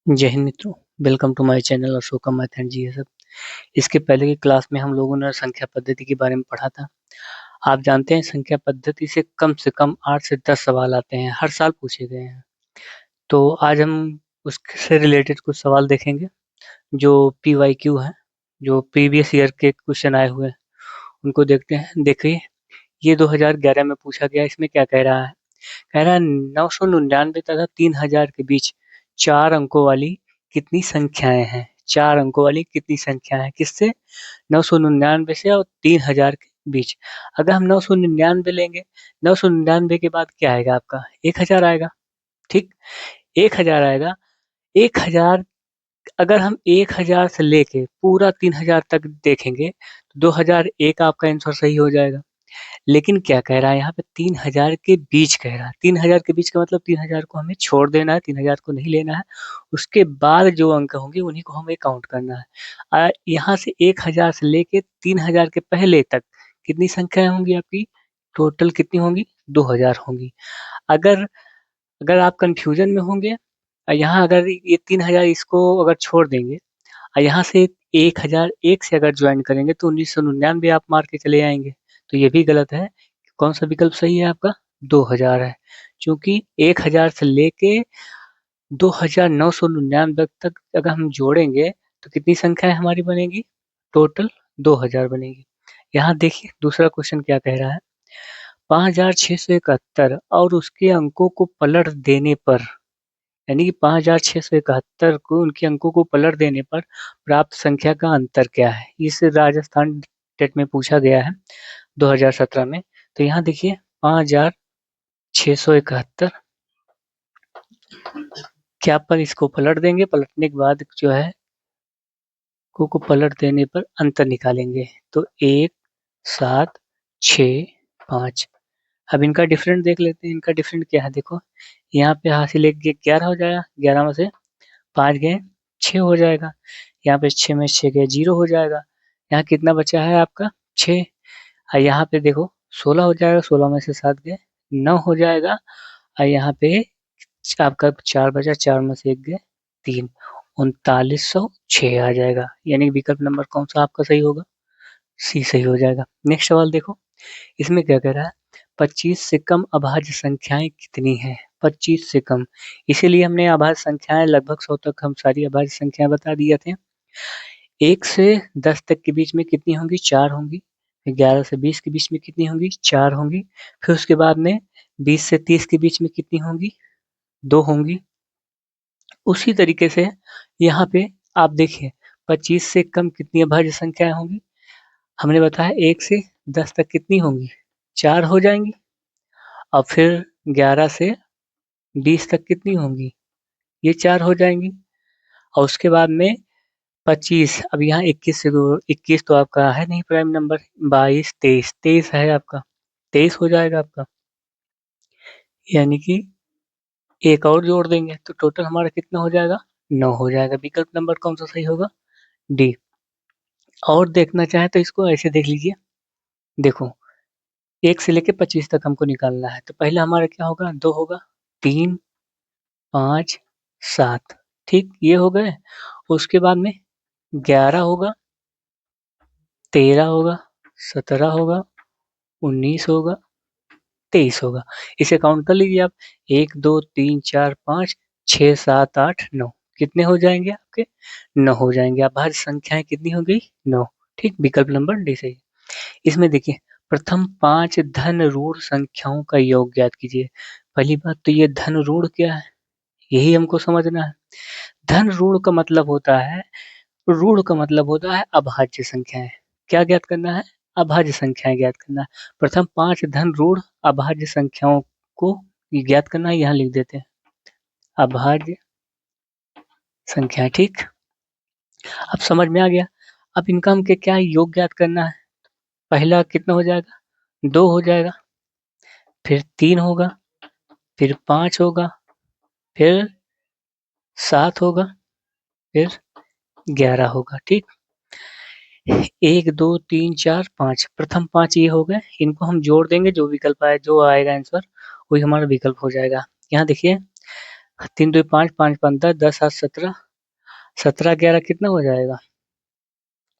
जय हिंद मित्रों। Welcome to my channel Ashoka math and GS. इसके पहले की क्लास में हम लोगों ने संख्या पद्धति के बारे में पढ़ा था। आप जानते हैं संख्या पद्धति से कम 8 से 10 सवाल आते हैं, हर साल पूछे गए हैं। तो आज हम उससे रिलेटेड कुछ सवाल देखेंगे जो PYQ है, जो प्रीवियस ईयर के क्वेश्चन आए हुए हैं उनको देखते हैं। देखिए, ये 2011 में पूछा गया। इसमें क्या कह रहा है? कह रहा है 999 तथा 3000 के बीच 4 अंकों वाली कितनी संख्याएं हैं। 4 अंकों वाली कितनी संख्या है किससे? 999 से और 3000 के बीच। अगर हम 999 लेंगे, 999 के बाद क्या आएगा आपका? 1000 आएगा। ठीक, 1000 आएगा। 1000, अगर हम 1000 से लेके पूरा 3000 तक देखेंगे तो 2001 आपका आंसर सही हो जाएगा। लेकिन क्या कह रहा है यहाँ पे? 3000 के बीच कह रहा है। 3000 के बीच का मतलब 3000 को हमें छोड़ देना है, 3000 को नहीं लेना है। उसके बाद जो अंक होंगे उन्हीं को हमें काउंट करना है। यहाँ से 1000 से लेके 3000 के पहले तक कितनी संख्याएं होंगी आपकी? टोटल कितनी होंगी? 2000 होंगी। अगर अगर आप कंफ्यूजन में होंगे, यहाँ अगर ये 3000 इसको अगर छोड़ देंगे और यहाँ से 1000 एक से अगर ज्वाइन करेंगे तो 1999 आप मार के चले आएंगे। तो ये भी गलत है। कौन सा विकल्प सही है आपका? 2000 है। क्योंकि 1000 से लेके 2999 तक अगर हम जोड़ेंगे तो कितनी संख्याएं हमारी बनेगी? टोटल 2000 बनेगी। यहाँ देखिए दूसरा क्वेश्चन क्या कह रहा है। 5671 और उसके अंकों को पलट देने पर, यानी कि 5671 को उनके अंकों को पलट देने पर प्राप्त संख्या का अंतर क्या है? इस राजस्थान टेट में पूछा गया है 2017 में। तो यहाँ देखिए 5671, क्या पर इसको पलट देंगे, पलटने के बाद जो है को पलट देने पर अंतर निकालेंगे तो 1 7 6 5। अब इनका डिफरेंट देख लेते हैं। इनका डिफरेंट क्या है? देखो, यहाँ पे हासिल एक 11 हो जाएगा, 11 में से 5 गए 6 हो जाएगा। यहाँ पे 6 में 6 गए 0 हो जाएगा। यहाँ कितना बचा है आपका? 6। और यहाँ पे देखो 16 हो जाएगा, 16 में से 7 गए 9 हो जाएगा। और यहाँ पे आपका 4 बचा, 4 में से 1 गए 3, 3906 आ जाएगा। यानी विकल्प नंबर कौन सा आपका सही होगा? सी सही हो जाएगा। नेक्स्ट सवाल देखो, इसमें क्या कह रहा है? 25 से कम अभाज्य संख्याएं कितनी हैं? 25 से कम, इसीलिए हमने अभाज्य संख्याएं लगभग 100 तक हम सारी अभाज्य संख्याएं बता दिए थे। 1 से 10 तक के बीच में कितनी होंगी? 4 होंगी। 11 से 20 के बीच में कितनी होंगी? 4 होंगी। फिर उसके बाद में 20 से 30 के बीच में कितनी होंगी? 2 होंगी। उसी तरीके से यहाँ पे आप देखिए 25 से कम कितनी अभाज्य संख्याएं होंगी? हमने बताया 1 से 10 तक कितनी होंगी? 4 हो जाएंगी। और फिर 11 से 20 तक कितनी होंगी? ये 4 हो जाएंगी। और उसके बाद में 25, अब यहाँ 21 से 21 तो आपका है नहीं प्राइम नंबर। 22 23, 23 है आपका, 23 हो जाएगा आपका। यानी कि एक और जोड़ देंगे तो टोटल हमारा कितना हो जाएगा? 9 हो जाएगा। विकल्प नंबर कौन सा सही होगा? डी। और देखना चाहे तो इसको ऐसे देख लीजिए। देखो, 1 से लेके 25 तक हमको निकालना है तो पहला हमारा क्या होगा? 2 होगा, 3 5 7। ठीक, ये हो गए। उसके बाद में 11 होगा, 13 होगा, 17 होगा, 19 होगा, 23 होगा। इसे काउंट कर लीजिए आप। 1 2 3 4 5 6 7 8 9। कितने हो जाएंगे आपके? 9 हो जाएंगे। अभाज्य संख्याएं कितनी हो गई? 9। ठीक, विकल्प नंबर डी सही। इसमें देखिए, प्रथम 5 धन ऋण संख्याओं का योग ज्ञात कीजिए। पहली बात तो ये धन ऋण क्या है, यही हमको समझना है। धन ऋण का मतलब होता है, ऋण का मतलब होता है अभाज्य संख्याएं। क्या ज्ञात करना है? अभाज्य संख्याएं ज्ञात करना है। प्रथम 5 धन ऋण अभाज्य संख्याओं को ज्ञात करना है। यहाँ लिख देते हैं अभाज्य संख्याएं। ठीक, अब समझ में आ गया। अब इनका हमके क्या योग ज्ञात करना है? पहला कितना हो जाएगा? 2 हो जाएगा, फिर 3 होगा, फिर 5 होगा, फिर 7 होगा, फिर 11 होगा। ठीक, 1 2 3 4 5, प्रथम 5 ये हो गए। इनको हम जोड़ देंगे, जो विकल्प आए जो आएगा आंसर वही हमारा विकल्प हो जाएगा। यहाँ देखिए 3 2 5, 5 5 10, 10 7 17, 17 11 कितना हो जाएगा?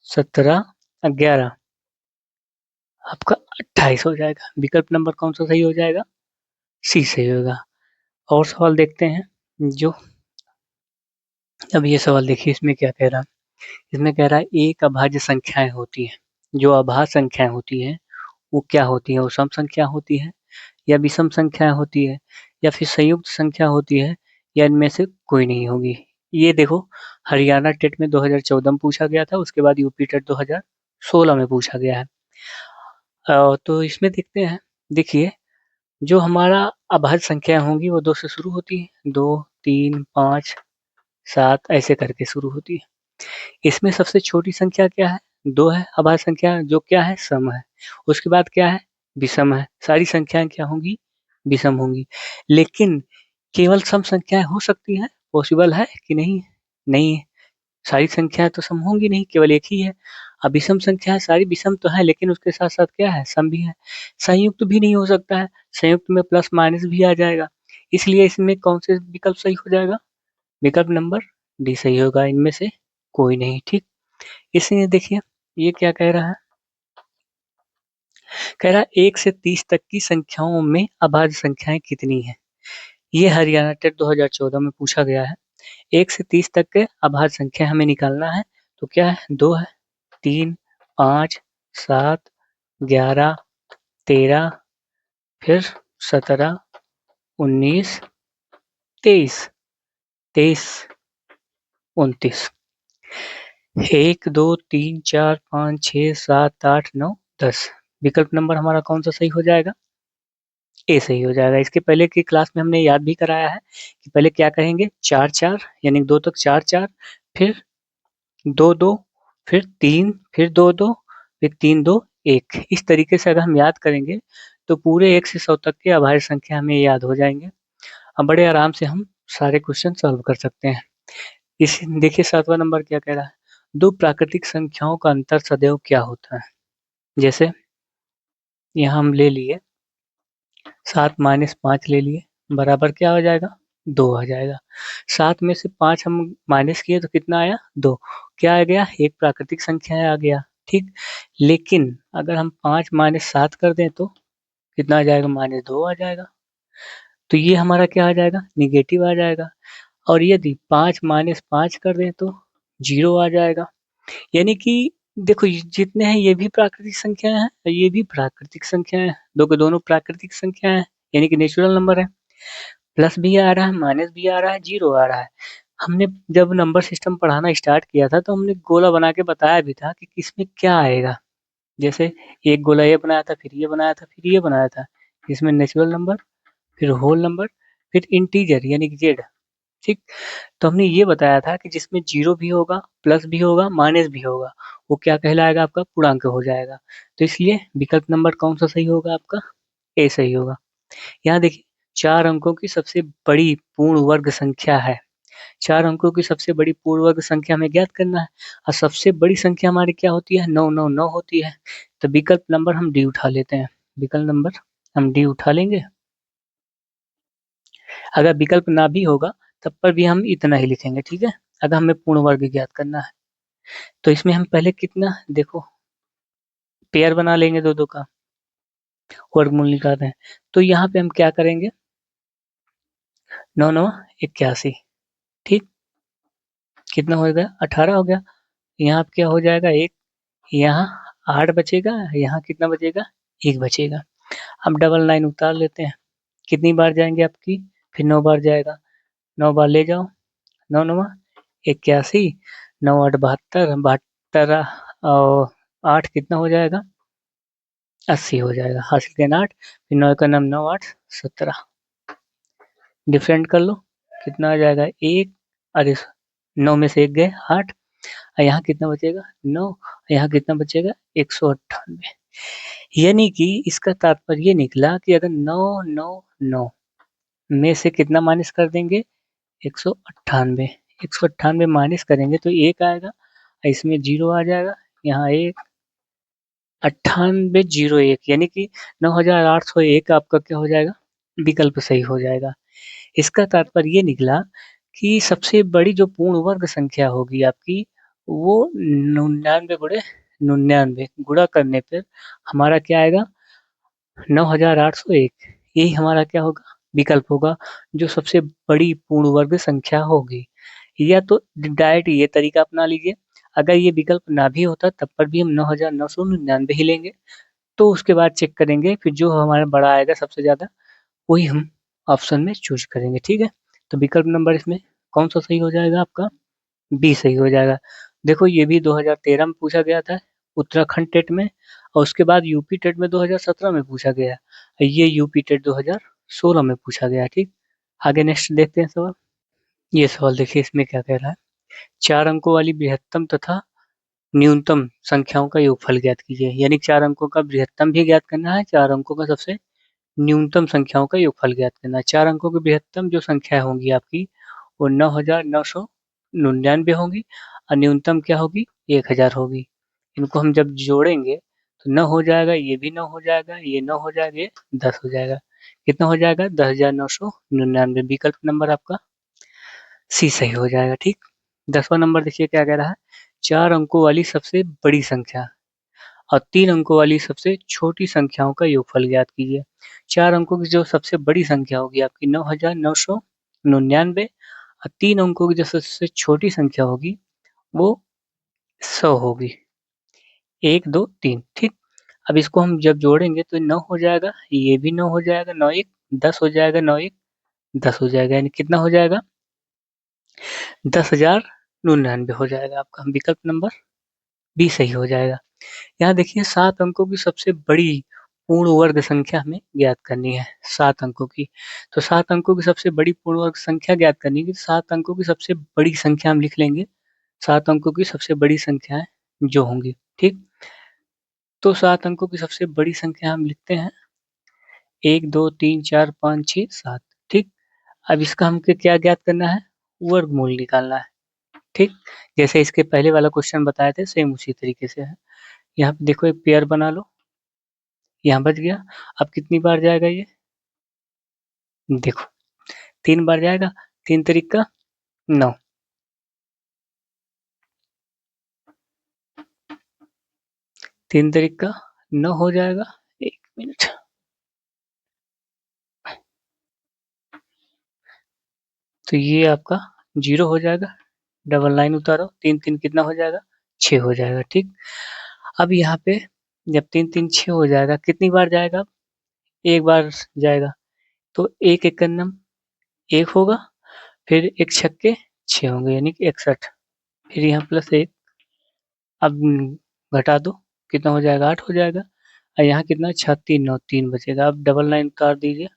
17 11 आपका 28 हो जाएगा। विकल्प नंबर कौन सा सही हो जाएगा? सी सही होगा। और सवाल देखते हैं जो अब ये सवाल देखिए इसमें क्या कह रहा है। इसमें कह रहा है एक अभाज्य संख्याएं होती हैं। जो अभाज्य संख्याएं होती हैं वो क्या होती है? वो सम संख्या होती है या विषम संख्या होती है या फिर संयुक्त संख्या होती है या इनमें से कोई नहीं होगी। ये देखो हरियाणा टेट में 2014 में पूछा गया था, उसके बाद यूपी टेट 2016 में पूछा गया है। तो इसमें देखते हैं, देखिए जो हमारा अभाज्य संख्या होंगी वो 2 से शुरू होती है, 2 3 5 7 ऐसे करके शुरू होती है। इसमें सबसे छोटी संख्या क्या है? 2 है। अभाज्य संख्या जो क्या है? सम है। उसके बाद क्या है? विषम है। सारी संख्याएं क्या होंगी? विषम होंगी। लेकिन केवल सम संख्याएं हो सकती हैं? पॉसिबल है कि नहीं? नहीं है। सारी संख्याएं तो सम होंगी नहीं, केवल एक ही है। अब विषम संख्याएं सारी विषम तो है लेकिन उसके साथ साथ क्या है? सम भी है। संयुक्त भी नहीं हो सकता है, संयुक्त में प्लस माइनस भी आ जाएगा। इसलिए इसमें कौन से विकल्प सही हो जाएगा? विकल्प नंबर डी सही होगा, इनमें से कोई नहीं। ठीक, इसलिए देखिए ये क्या कह रहा है, कह रहा है 1 से 30 तक की संख्याओं में अभाज्य संख्याएं कितनी हैं? ये हरियाणा टेट 2014 में पूछा गया है। 1 से 30 तक के अभाज्य संख्या हमें निकालना है। तो क्या है? 2 है, 3 5 7 11 13 फिर 17 19 23 23 29। 1 2 3 4 5 6 7 8 9 10। विकल्प नंबर हमारा कौन सा सही हो जाएगा? ए सही हो जाएगा। इसके पहले की क्लास में हमने याद भी कराया है कि पहले क्या कहेंगे? 4 4 यानी 2 तक 4 4, फिर 2 2, फिर 3, फिर 2 2, फिर 3 2 1। इस तरीके से अगर हम याद करेंगे तो पूरे 1 से 100 तक के अभाज्य संख्या हमें याद हो जाएंगे। अब बड़े आराम से हम सारे क्वेश्चन सॉल्व कर सकते हैं। इस देखिए 7वां नंबर क्या कह रहा है? दो प्राकृतिक संख्याओं का अंतर सदैव क्या होता है? जैसे यहाँ हम ले लिए 7 माइनस 5 ले लिए, बराबर क्या हो जाएगा? 2 आ जाएगा। 7 में से 5 हम माइनस किए तो कितना आया? 2। क्या आ गया? एक प्राकृतिक संख्या आ गया। ठीक, लेकिन अगर हम 5 माइनस 7 कर दें तो कितना आ जाएगा? माइनस 2 आ जाएगा। तो ये हमारा क्या आ जाएगा? निगेटिव आ जाएगा। और यदि 5 माइनस 5 कर दें तो 0 आ जाएगा। यानी कि देखो जितने हैं ये भी प्राकृतिक संख्या है और ये भी प्राकृतिक संख्या है, दो के दोनों प्राकृतिक संख्या है यानी कि नेचुरल नंबर है। प्लस भी आ रहा है, माइनस भी आ रहा है, जीरो आ रहा है। हमने जब नंबर सिस्टम पढ़ाना स्टार्ट किया था तो हमने गोला बना के बताया भी था कि किसमें क्या आएगा। जैसे एक गोला ये बनाया था, फिर ये बनाया था, फिर ये बनाया था। इसमें नेचुरल नंबर, फिर होल नंबर, फिर इंटीजर यानी कि जेड। ठीक, तो हमने ये बताया था कि जिसमें जीरो भी होगा, प्लस भी होगा, माइनस भी होगा, वो क्या कहलाएगा? आपका पूर्णांक हो जाएगा। तो इसलिए विकल्प नंबर कौन सा सही होगा? आपका ए सही होगा। यहाँ देखिए 4 अंकों की सबसे बड़ी पूर्ण वर्ग संख्या है। 4 अंकों की सबसे बड़ी पूर्ण वर्ग संख्या हमें ज्ञात करना है और सबसे बड़ी संख्या हमारी क्या होती है? 9 9 9 होती है। तो विकल्प नंबर हम डी उठा लेते हैं। विकल्प नंबर हम डी उठा लेंगे। अगर विकल्प ना भी होगा तब पर भी हम इतना ही लिखेंगे। ठीक है, अगर हमें पूर्ण वर्ग ज्ञात करना है तो इसमें हम पहले कितना देखो पेयर बना लेंगे, दो दो का वर्गमूल निकालते हैं। तो यहाँ पे हम क्या करेंगे? 9 9 81। ठीक, कितना हो गया? 18 हो गया। यहाँ पे क्या हो जाएगा? एक, यहाँ 8 बचेगा, यहाँ कितना बचेगा? 1 बचेगा। अब डबल लाइन उतार लेते हैं। कितनी बार जाएंगे आपकी? फिर 9 बार जाएगा। 9 बार ले जाओ, 9 9 81, 9 8 72, 72 और 8 कितना हो जाएगा? 80 हो जाएगा। हासिल के 8, फिर 9 का नाम 9 8 17। डिफरेंट कर लो, कितना आ जाएगा? एक, अरे 9 में से एक गए 8, और यहाँ कितना बचेगा? 9, यहाँ कितना बचेगा? 198। यानी कि इसका तात्पर्य ये निकला कि अगर 9 9 9 में से कितना माइनस कर देंगे? 198। 198 माइनस करेंगे तो एक आएगा, इसमें जीरो आ जाएगा, यहाँ एक, 98 01 यानी कि 9801 आपका क्या हो जाएगा? विकल्प सही हो जाएगा। इसका तात्पर्य ये निकला कि सबसे बड़ी जो पूर्ण वर्ग संख्या होगी आपकी, वो 99 गुणे 99 गुणा करने पर हमारा क्या आएगा, 9801। यही हमारा क्या होगा, विकल्प होगा, जो सबसे बड़ी पूर्ण वर्ग संख्या होगी। या तो डायरेक्ट ये तरीका अपना लीजिए, अगर ये विकल्प ना भी होता तब पर भी हम 9999 ही लेंगे, तो उसके बाद चेक करेंगे, फिर जो हमारा बड़ा आएगा सबसे ज्यादा, वही हम ऑप्शन में चूज करेंगे। ठीक है, तो विकल्प नंबर इसमें कौन सा सही हो जाएगा, आपका बी सही हो जाएगा। देखो ये भी 2013 में पूछा गया था, उत्तराखंड टेट में, और उसके बाद यूपी टेट में 2017 में पूछा गया, ये यूपी टेट 2016 में पूछा गया। ठीक, आगे नेक्स्ट देखते हैं सवाल। ये सवाल देखिए, इसमें क्या कह रहा है, 4 अंकों वाली बृहत्तम तथा न्यूनतम संख्याओं का योगफल ज्ञात कीजिए। यानी 4 अंकों का बृहत्तम भी ज्ञात करना है, 4 अंकों का सबसे न्यूनतम संख्याओं का योगफल ज्ञात करना है। 4 अंकों की बृहत्तम जो संख्या होंगी आपकी, वो 9999 होगी, और न्यूनतम क्या होगी, 1000 होगी। इनको हम जब जोड़ेंगे तो 9 हो जाएगा, ये भी 9 हो जाएगा, ये 9 हो जाएगा, ये 10 हो जाएगा। कितना हो जाएगा, 10,999। विकल्प नंबर आपका सी सही हो जाएगा। ठीक, 10वां नंबर देखिए क्या कह रहा है, 4 अंकों वाली सबसे बड़ी संख्या और 3 अंकों वाली सबसे छोटी संख्याओं का योगफल ज्ञात कीजिए। 4 अंकों की जो सबसे बड़ी संख्या होगी आपकी 9999, और 3 अंकों की जो सबसे छोटी संख्या होगी वो 100 होगी। 1 2 3। ठीक, अब इसको हम जब जोड़ेंगे तो 9 हो जाएगा, ये भी 9 हो जाएगा, 9 1 10 हो जाएगा, 9 1 10 हो जाएगा, यानी कितना हो जाएगा, 10,099 हो जाएगा आपका। विकल्प नंबर बी सही हो जाएगा। यहाँ देखिए 7 अंकों की सबसे बड़ी पूर्ण वर्ग संख्या हमें ज्ञात करनी है, 7 अंकों की। तो 7 अंकों की सबसे बड़ी पूर्ण वर्ग संख्या ज्ञात करनी है, 7 अंकों की सबसे बड़ी संख्या हम लिख लेंगे, 7 अंकों की सबसे बड़ी संख्याएं जो होंगी। ठीक, तो 7 अंकों की सबसे बड़ी संख्या हम लिखते हैं 1 2 3 4 5 6 7। ठीक, अब इसका हमको क्या ज्ञात करना है, वर्गमूल निकालना है। ठीक, जैसे इसके पहले वाला क्वेश्चन बताए थे, सेम उसी तरीके से है। यहाँ पे देखो एक पेयर बना लो, यहाँ बच गया। अब कितनी बार जाएगा ये, देखो 3 बार जाएगा, 3 3 9, 3 3 9 हो जाएगा। 1 मिनट, तो ये आपका 0 हो जाएगा, डबल लाइन उतारो, 3 3 कितना हो जाएगा, 6 हो जाएगा। ठीक, अब यहाँ पे जब 3 3 6 हो जाएगा, कितनी बार जाएगा, एक बार जाएगा, तो 1 1 होगा, फिर 1 6 होंगे, यानी कि 61, फिर यहाँ +1, अब घटा दो, कितना हो जाएगा, 8 हो जाएगा, और यहाँ कितना 6 3 9 3 बचेगा। अब डबल लाइन उतार दीजिए,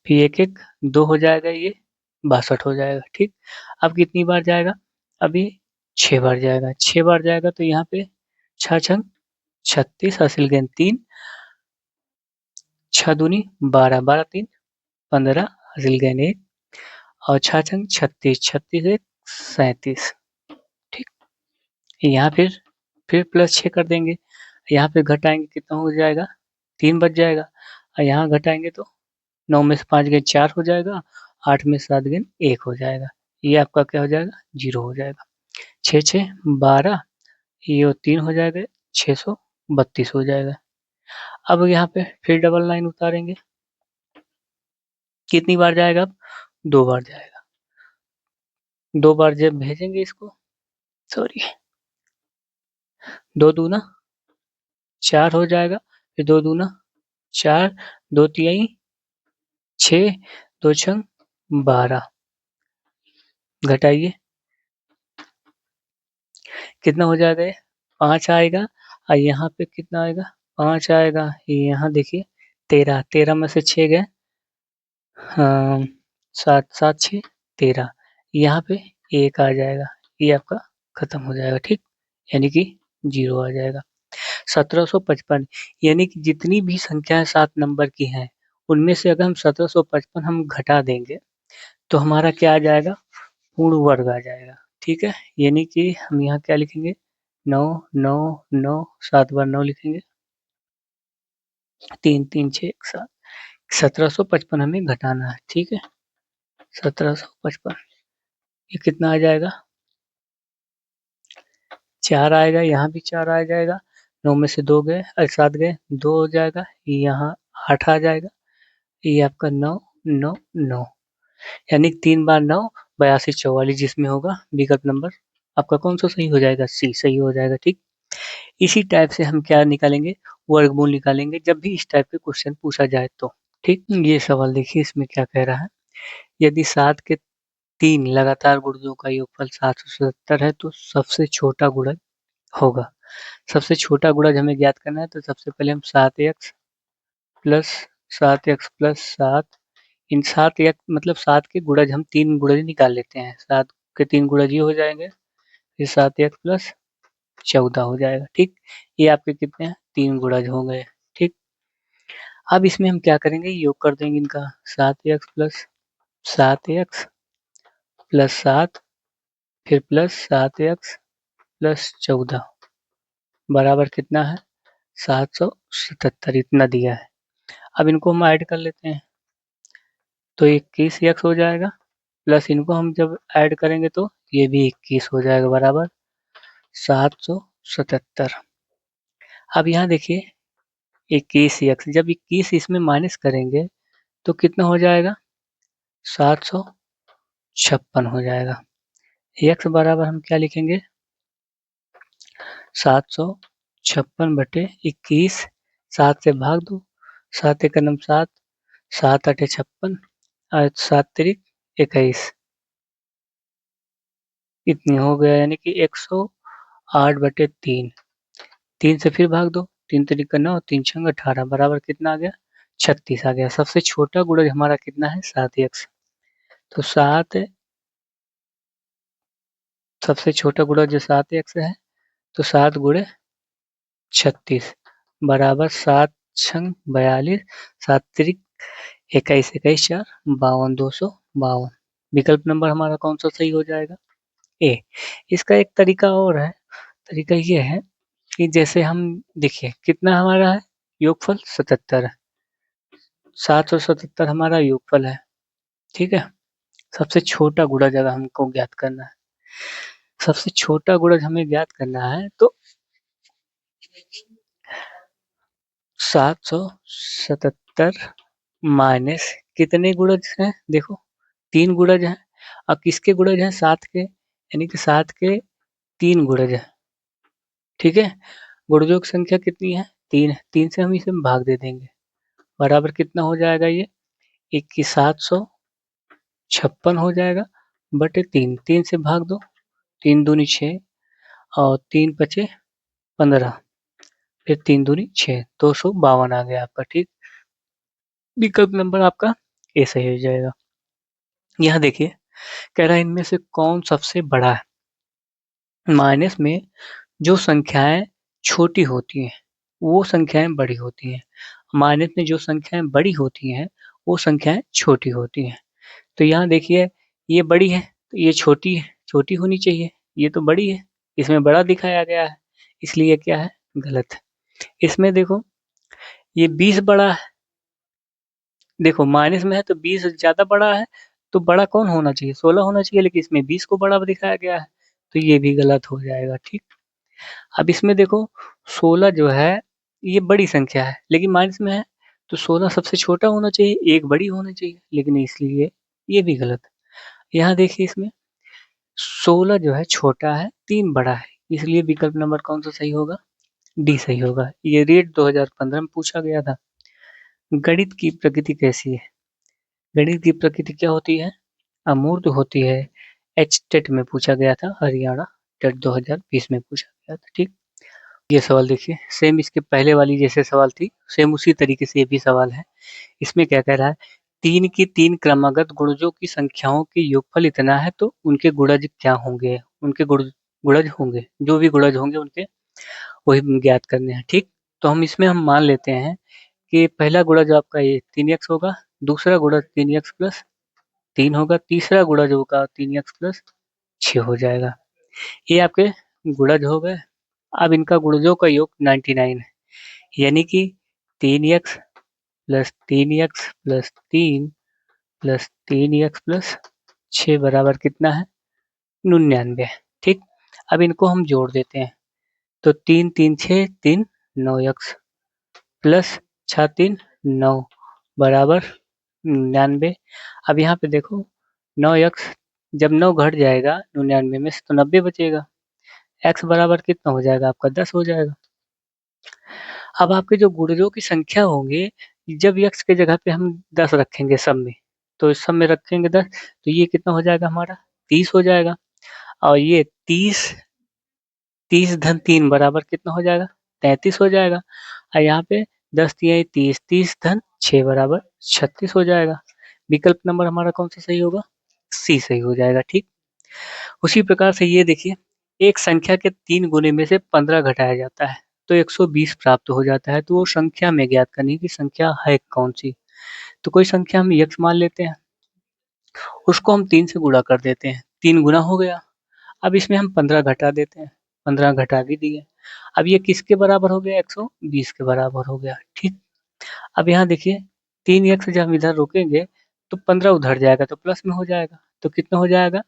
फिर 1 1 2 हो जाएगा, ये 62 हो जाएगा। ठीक, अब कितनी बार जाएगा, अभी 6 बार जाएगा, 6 बार जाएगा, तो यहाँ पे 6 6 36, हासिल गेंद 3, 6 दूनी 12, 12 3 15, हासिल गेंद 1, और 6 6 36, 36 1 37। ठीक, यहाँ फिर +6 कर देंगे, यहाँ पे घटाएंगे, कितना हो जाएगा, 3 बच जाएगा, और यहाँ घटाएंगे तो 9 में से 5 गए 4 हो जाएगा, 8 में से 7 गए 1 हो जाएगा, ये आपका क्या हो जाएगा, 0 हो जाएगा। 6 6 12, ये 3 हो जाएगा, 632 हो जाएगा। अब यहाँ पे फिर डबल लाइन उतारेंगे, कितनी बार जाएगा, अब 2 बार जाएगा, 2 बार जब भेजेंगे इसको, सॉरी, 2 दूना 4 हो जाएगा, फिर 2 दूना 4, 2 तिहाई 6, 2 छंग 12, घटाइए, कितना हो जाएगा, ये 5 आएगा, और यहाँ पे कितना आएगा, 5 आएगा, यहाँ देखिए 13, 13 में से 6 गए, हाँ 7 7 6 13, यहाँ पे 1 आ जाएगा, ये आपका खत्म हो जाएगा। ठीक, यानी कि 0 आ जाएगा। 1755, यानी कि जितनी भी संख्याएं 7 नंबर की हैं, उनमें से अगर हम 1755 हम घटा देंगे तो हमारा क्या आ जाएगा, पूर्ण वर्ग आ जाएगा। ठीक है, यानी कि हम यहाँ क्या लिखेंगे, 9 9 9, 7 बार 9 लिखेंगे, 3 3 6 1 7, 1755 हमें घटाना है, ठीक है। 1755 ये कितना आ जाएगा, 4 आएगा, यहाँ भी 4 आ जाएगा, 9 में से 2 गए, 7 गए, 2 हो जाएगा, यहाँ 8 आ जाएगा, ये आपका 9 9 9, यानी 3 बार 9 82 44, जिसमें होगा विकल्प नंबर आपका कौन सा सही हो जाएगा, सी सही हो जाएगा, ठीक। इसी टाइप से हम क्या निकालेंगे, वर्गमूल निकालेंगे जब भी इस टाइप के क्वेश्चन पूछा जाए तो, ठीक। ये सवाल देखिए, इसमें क्या कह रहा है, यदि 7 के 3 लगातार गुणजों का योगफल 777 है तो सबसे छोटा गुणज होगा। सबसे छोटा गुणज हमें ज्ञात करना है, तो सबसे पहले हम 7x प्लस 7x प्लस 7, इन 7x मतलब 7 के गुणज हम 3 गुणज निकाल लेते हैं, 7 के 3 गुणज ये हो जाएंगे, फिर 7x प्लस 14 हो जाएगा, ठीक। ये आपके कितने हैं, 3 गुणज हो गए, ठीक। अब इसमें हम क्या करेंगे, योग कर देंगे इनका, 7x प्लस 7x प्लस 7 फिर प्लस 7x प्लस 14 बराबर कितना है, 777, इतना दिया है। अब इनको हम ऐड कर लेते हैं, तो 21x हो जाएगा, प्लस इनको हम जब ऐड करेंगे तो ये भी 21 हो जाएगा, बराबर 777। अब यहाँ देखिए 21x, जब 21 इसमें माइनस करेंगे तो कितना हो जाएगा, 756 हो जाएगा। x बराबर हम क्या लिखेंगे, 756/21, 7 से भाग दो, 7 एक नम 7, 7 8 56 और 7 तिरिक 21, इतनी हो गया, यानी कि 108/3, 3 से फिर भाग दो, 3 तिरिक 9, 3 छंग 18 बराबर कितना आ गया, 36 आ गया। सबसे छोटा गुणज हमारा कितना है, 7x, तो 7 सबसे छोटा गुणज जो 7x है, तो 7 गुणे 36 बराबर 7 छंग 42, 7 तिरिक 21, 21 4 52, 252। विकल्प नंबर हमारा कौन सा सही हो जाएगा, ए। इसका एक तरीका और है, तरीका ये है कि जैसे हम देखिए कितना हमारा है, योगफल 77 है, 777 हमारा योगफल है, ठीक है। सबसे छोटा गुणज अगर हमको ज्ञात करना है, सबसे छोटा गुणज हमें ज्ञात करना है, तो 777 माइनस कितने गुणज हैं, देखो 3 गुणज हैं, अब किसके गुणज हैं, 7 के, यानी कि 7 के 3 गुणज है, ठीक है। गुणजों की संख्या कितनी है, 3 है, 3 से हम इसे भाग दे देंगे, बराबर कितना हो जाएगा, ये 756 हो जाएगा बटे 3, 3 से भाग दो, 3 दूनी 6 और 3 पचे 15, फिर 3 दूनी 6, 252 आ गया आपका, ठीक। विकल्प नंबर आपका ए सही हो जाएगा। यहाँ देखिए कह रहा है इनमें से कौन सबसे बड़ा है, माइनस में जो संख्याएं छोटी होती हैं वो संख्याएं बड़ी होती हैं, माइनस में जो संख्याएं बड़ी होती हैं वो संख्याएं छोटी होती हैं। तो यहाँ देखिए ये बड़ी है तो ये छोटी है, छोटी होनी चाहिए, ये तो बड़ी है, इसमें बड़ा दिखाया गया है, इसलिए क्या है, गलत है। इसमें देखो ये 20 बड़ा है, देखो माइनस में है तो 20 ज्यादा बड़ा है, तो बड़ा कौन होना चाहिए, 16 होना चाहिए, लेकिन इसमें 20 को बड़ा दिखाया गया है, तो ये भी गलत हो जाएगा, ठीक। अब इसमें देखो 16 जो है ये बड़ी संख्या है, लेकिन माइनस में है, तो 16 सबसे छोटा होना चाहिए, एक बड़ी होनी चाहिए, लेकिन इसलिए ये भी गलत है। यहाँ देखिए इसमें 16 जो है छोटा है, 3 बड़ा है, इसलिए विकल्प नंबर कौन सा सही होगा, डी सही होगा। ये रेट 2015 में पूछा गया था। गणित की प्रकृति कैसी है, गणित की प्रकृति क्या होती है, अमूर्त होती है। एच टेट में पूछा गया था, हरियाणा टेट 2020 में पूछा गया था, ठीक। ये सवाल देखिए सेम इसके पहले वाली जैसे सवाल थी, सेम उसी तरीके से ये भी सवाल है। इसमें क्या कह रहा है, 3 की 3 क्रमागत गुणजों की संख्याओं के योगफल इतना है तो उनके गुणज क्या होंगे, उनके गुणज होंगे, जो भी गुणज होंगे उनके वही ज्ञात करने हैं, ठीक। तो हम इसमें हम मान लेते हैं कि पहला गुणज आपका ये 3x होगा, दूसरा गुणज 3x प्लस 3 होगा, तीसरा गुणज होगा 3x प्लस 6 हो जाएगा। ये आपके गुणज हो गए। अब इनका गुणजों का योग 99 है, यानी कि 3x plus 3x plus 3 plus 3x plus 6 बराबर कितना है? 99। ठीक, अब इनको हम जोड़ देते हैं। तो 3 3 6 3 9x प्लस 6 3 9 बराबर 99। अब यहाँ पे देखो 9x, जब 9 घट जाएगा 99 में से तो 90 बचेगा। x बराबर कितना हो जाएगा आपका? 10 हो जाएगा। अब आपके जो गुणजों की संख्या होंगे, जब x के जगह पे हम 10 रखेंगे सब में, तो इस सब में रखेंगे 10, तो ये कितना हो जाएगा हमारा? 30 हो जाएगा। और ये 30 धन 3 बराबर कितना हो जाएगा? 33 हो जाएगा। और यहाँ पे 10 तिया 30, 30 धन 6 बराबर 36 हो जाएगा। विकल्प नंबर हमारा कौन सा सही होगा? सी सही हो जाएगा। ठीक, उसी प्रकार से ये देखिए, एक संख्या के 3 गुने में से 15 घटाया जाता है तो 120 प्राप्त हो जाता है। तो वो संख्या में ज्ञात करनी कि संख्या है कौन सी। तो कोई संख्या हम x मान लेते हैं, उसको हम 3 से गुणा कर देते हैं, 3 गुना हो गया। अब इसमें हम 15 घटा देते हैं, 15 घटा भी दिए। अब ये किसके बराबर हो गया? 120 के बराबर हो गया। ठीक, अब यहाँ देखिए 3x जब हम इधर रोकेंगे तो 15 उधर जाएगा तो प्लस में हो जाएगा, तो कितना हो जाएगा?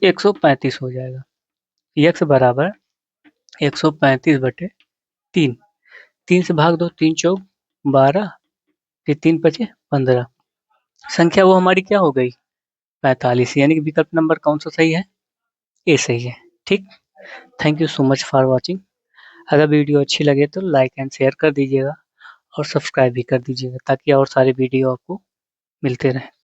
135 हो जाएगा। x बराबर 135 बटे 3, 3 से भाग दो, 3 चौक 12, फिर 3 पचे 15, संख्या वो हमारी क्या हो गई? 45। यानी कि विकल्प नंबर कौन सा सही है? ए सही है। ठीक, thank you so much for watching. अगर वीडियो अच्छी लगे तो लाइक एंड शेयर कर दीजिएगा और सब्सक्राइब भी कर दीजिएगा ताकि और सारे वीडियो आपको मिलते रहें।